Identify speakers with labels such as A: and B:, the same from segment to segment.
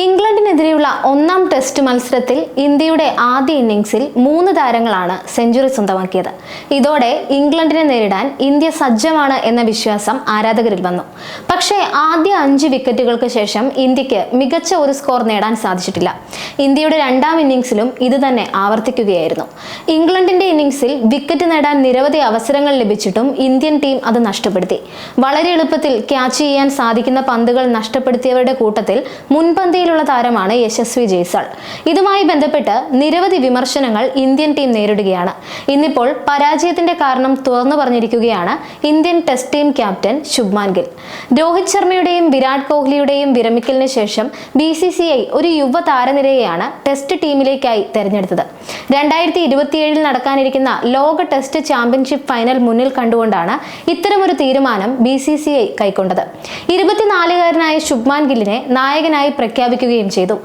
A: ഇംഗ്ലണ്ടിനെതിരെയുള്ള ഒന്നാം ടെസ്റ്റ് മത്സരത്തിൽ ഇന്ത്യയുടെ ആദ്യ ഇന്നിംഗ്സിൽ 3 താരങ്ങളാണ് സെഞ്ചുറി സ്വന്തമാക്കിയത്. ഇതോടെ ഇംഗ്ലണ്ടിനെ നേരിടാൻ ഇന്ത്യ സജ്ജമാണ് എന്ന വിശ്വാസം ആരാധകരിൽ വന്നു. പക്ഷേ ആദ്യ 5 വിക്കറ്റുകൾക്ക് ശേഷം ഇന്ത്യക്ക് മികച്ച ഒരു സ്കോർ നേടാൻ സാധിച്ചിട്ടില്ല. ഇന്ത്യയുടെ രണ്ടാം ഇന്നിംഗ്സിലും ഇത് തന്നെ ആവർത്തിക്കുകയായിരുന്നു. ഇംഗ്ലണ്ടിന്റെ ഇന്നിംഗ്സിൽ വിക്കറ്റ് നേടാൻ നിരവധി അവസരങ്ങൾ ലഭിച്ചിട്ടും ഇന്ത്യൻ ടീം അത് നഷ്ടപ്പെടുത്തി. വളരെ എളുപ്പത്തിൽ ക്യാച്ച് ചെയ്യാൻ സാധിക്കുന്ന പന്തുകൾ നഷ്ടപ്പെടുത്തിയവരുടെ കൂട്ടത്തിൽ മുൻപന്തിയിലുള്ള താരമാണ് യശസ്വി ജയ്സ്വാൾ. ഇതുമായി ബന്ധപ്പെട്ട് നിരവധി വിമർശനങ്ങൾ ഇന്ത്യൻ ടീം നേരിടുകയാണ്. ഇന്നിപ്പോൾ പരാജയത്തിന്റെ കാരണം തുറന്നു പറഞ്ഞിരിക്കുകയാണ് Indian test team captain Shubman Gill. Rohit ശർമ്മയുടെയും വിരാട് കോഹ്ലിയുടെയും വിരമിക്കലിന് ശേഷം BCCI ഒരു യുവ താരനിരയെയാണ് ടെസ്റ്റ് ടീമിലേക്കായി തെരഞ്ഞെടുത്തത്. 2027 നടക്കാനിരിക്കുന്ന ലോക ടെസ്റ്റ് ചാമ്പ്യൻഷിപ്പ് ഫൈനൽ മുന്നിൽ കണ്ടുകൊണ്ടാണ് ഇത്തരമൊരു തീരുമാനം BCCI കൈക്കൊണ്ടത്. 24-കാരനായ ശുഭ്മാൻ ഗില്ലിനെ നായകനായി പ്രഖ്യാപിക്കുകയും ചെയ്തു.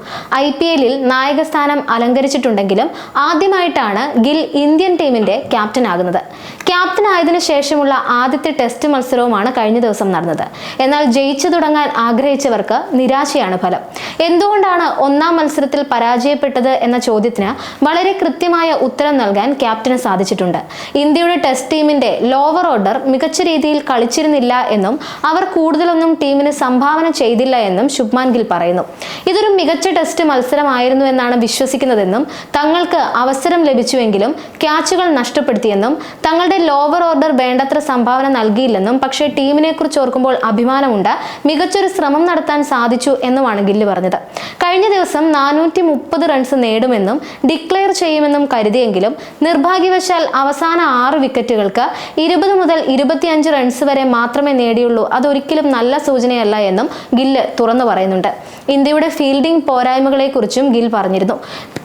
A: IPL നായക സ്ഥാനം അലങ്കരിച്ചിട്ടുണ്ടെങ്കിലും ആദ്യമായിട്ടാണ് ഗിൽ ഇന്ത്യൻ ടീമിന്റെ ക്യാപ്റ്റൻ ആകുന്നത്. ക്യാപ്റ്റൻ ആയതിനു ശേഷമുള്ള ആദ്യത്തെ ടെസ്റ്റ് മത്സരവുമാണ് കഴിഞ്ഞ ദിവസം നടന്നത്. എന്നാൽ ജയിച്ചു തുടങ്ങാൻ ആഗ്രഹിച്ചവർക്ക് നിരാശയാണ് ഫലം. എന്തുകൊണ്ടാണ് ഒന്നാം മത്സരത്തിൽ പരാജയപ്പെട്ടത് എന്ന ചോദ്യത്തിന് വളരെ കൃത്യമായ ഉത്തരം നൽകാൻ ക്യാപ്റ്റന് സാധിച്ചിട്ടുണ്ട്. ഇന്ത്യയുടെ ടെസ്റ്റ് ടീമിന്റെ ലോവർ ഓർഡർ മികച്ച രീതിയിൽ കളിച്ചിരുന്നില്ല എന്നും അവർ കൂടുതലൊന്നും ടീമിന് സംഭാവന ചെയ്തില്ല എന്നും ശുഭ്മാൻ ഗിൽ പറയുന്നു. ഇതൊരു മികച്ച ടെസ്റ്റ് മത്സരമായിരുന്നു എന്നാണ് വിശ്വസിക്കുന്നതെന്നും തങ്ങൾക്ക് അവസരം ലഭിച്ചുവെങ്കിലും ക്യാച്ചുകൾ നഷ്ടപ്പെടുത്തിയെന്നും തങ്ങളുടെ ലോവർ ഓർഡർ വേണ്ടത്ര സംഭാവന നൽകിയില്ലെന്നും പക്ഷേ ടീമിനെ കുറിച്ച് ഓർക്കുമ്പോൾ അഭിമാനമുണ്ട്, മികച്ചൊരു ശ്രമം നടത്താൻ സാധിച്ചു എന്നുമാണ് ഗില്ല് പറഞ്ഞത്. കഴിഞ്ഞ ദിവസം 430 റൺസ് നേടുമെന്നും ഡിക്ലെയർ ചെയ്യുമെന്നും കരുതിയെങ്കിലും നിർഭാഗ്യവശാൽ അവസാന 6 വിക്കറ്റുകൾക്ക് 20 മുതൽ 25 റൺസ് വരെ മാത്രമേ നേടിയുള്ളൂ. അതൊരിക്കലും നല്ല സൂചനയല്ല എന്നും ഗില്ല് തുറന്നു പറയുന്നുണ്ട്. ഇന്ത്യയുടെ ഫീൽഡിംഗ് പോരായ്മകളെക്കുറിച്ചും ഗിൽ പറഞ്ഞിരുന്നു.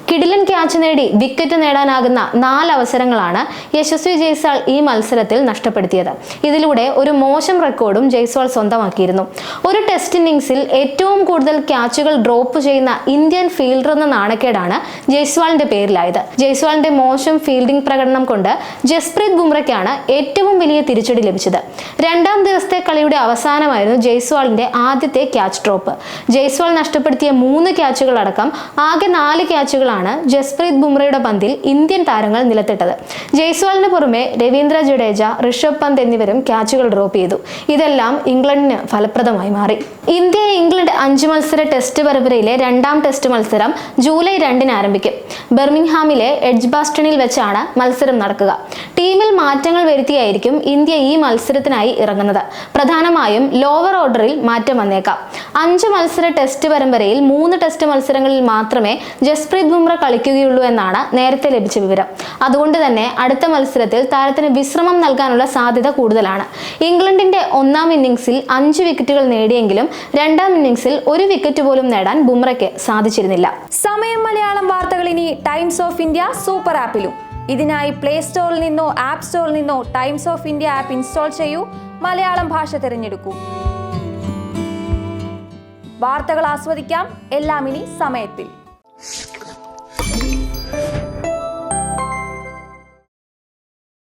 A: കിടിലൻ ക്യാച്ച് നേടി വിക്കറ്റ് നേടാനാകുന്ന 4 അവസരങ്ങളാണ് യശസ്വി ജയ്സ്വാൾ ഈ മത്സരത്തിൽ നഷ്ടപ്പെടുത്തിയത്. ഇതിലൂടെ ഒരു മോശം റെക്കോർഡും ജയ്സ്വാൾ സ്വന്തമാക്കിയിരുന്നു. ഒരു ടെസ്റ്റ് ഇന്നിംഗ്സിൽ ഏറ്റവും കൂടുതൽ ക്യാച്ചുകൾ ഡ്രോപ്പ് ചെയ്യുന്ന ഇന്ത്യൻ ഫീൽഡർ എന്ന നാണക്കേടാണ് ജയ്സ്വാളിന്റെ പേരിലായത്. ജയ്സ്വാളിന്റെ മോശം ഫീൽഡിംഗ് പ്രകടനം കൊണ്ട് ജസ്പ്രീത് ബുംറയ്ക്കാണ് ഏറ്റവും വലിയ തിരിച്ചടി ലഭിച്ചത്. രണ്ടാം ദിവസത്തെ കളിയുടെ അവസാനമായിരുന്നു ജയ്സ്വാളിന്റെ ആദ്യത്തെ ക്യാച്ച് ഡ്രോപ്പ്. ജയ്സ്വാൾ നഷ്ടപ്പെടുത്തിയ 3 ക്യാച്ചുകൾ അടക്കം ആകെ 4 ക്യാച്ചുകളാണ് ജസ്പ്രീത് ബുംറയുടെ പന്തിൽ ഇന്ത്യൻ താരങ്ങൾ നിലത്തിട്ടത്. ജയ്സ്വാളിന് പുറമെ രവീന്ദ്ര ജഡേജ, ഋഷഭ് പന്ത് എന്നിവരും ക്യാച്ചുകൾ ഡ്രോപ്പ് ചെയ്തു. ഇതെല്ലാം ഇംഗ്ലണ്ടിന് ഫലപ്രദമായി മാറി. ഇന്ത്യ ഇംഗ്ലണ്ട് 5 മത്സര ടെസ്റ്റ് പരമ്പരയിലെ രണ്ടാം ടെസ്റ്റ് മത്സരം ജൂലൈ 2-ന് ആരംഭിക്കും. ബർമിംഗ്ഹാമിലെ എഡ്ജ്ബാസ്റ്റണിൽ വെച്ചാണ് മത്സരം നടക്കുക. ടീമിൽ മാറ്റങ്ങൾ വരുത്തിയായിരിക്കും ഇന്ത്യ ഈ മത്സരത്തിനായി ഇറങ്ങുന്നത്. പ്രധാനമായും ലോവർ ഓർഡറിൽ മാറ്റം വന്നേക്കാം. 5 മത്സര ടെസ്റ്റ് പരമ്പരയിൽ 3 ടെസ്റ്റ് മത്സരങ്ങളിൽ മാത്രമേ ജസ്പ്രീത് ബുംറ കളിക്കുകയുള്ളൂ എന്നാണ് നേരത്തെ ലഭിച്ച വിവരം. അതുകൊണ്ട് തന്നെ അടുത്ത മത്സരത്തിൽ താരത്തിന് വിശ്രമം നൽകാനുള്ള സാധ്യത കൂടുതലാണ്. ഇംഗ്ലണ്ടിന്റെ ഒന്നാം ഇന്നിംഗ്സിൽ 5 വിക്കറ്റുകൾ നേടിയെങ്കിലും രണ്ടാം ഇന്നിംഗ്സിൽ 1 വിക്കറ്റ് പോലും നേടാൻ ബുംറയ്ക്ക് സാധിച്ചിരുന്നില്ല.
B: സമയം മലയാളം വാർത്തകൾ ഇനി ടൈംസ് ഓഫ് ഇന്ത്യ സൂപ്പർ ആപ്പിലും. ഇതിനായി പ്ലേ സ്റ്റോറിൽ നിന്നോ ആപ്പ് സ്റ്റോറിൽ നിന്നോ times of India app install ചെയ്യൂ. മലയാളം ഭാഷ തിരഞ്ഞെടുക്കൂ. വാർത്തകൾ ആസ്വദിക്കാം. എല്ലാം ഇനി സമയത്തിൽ.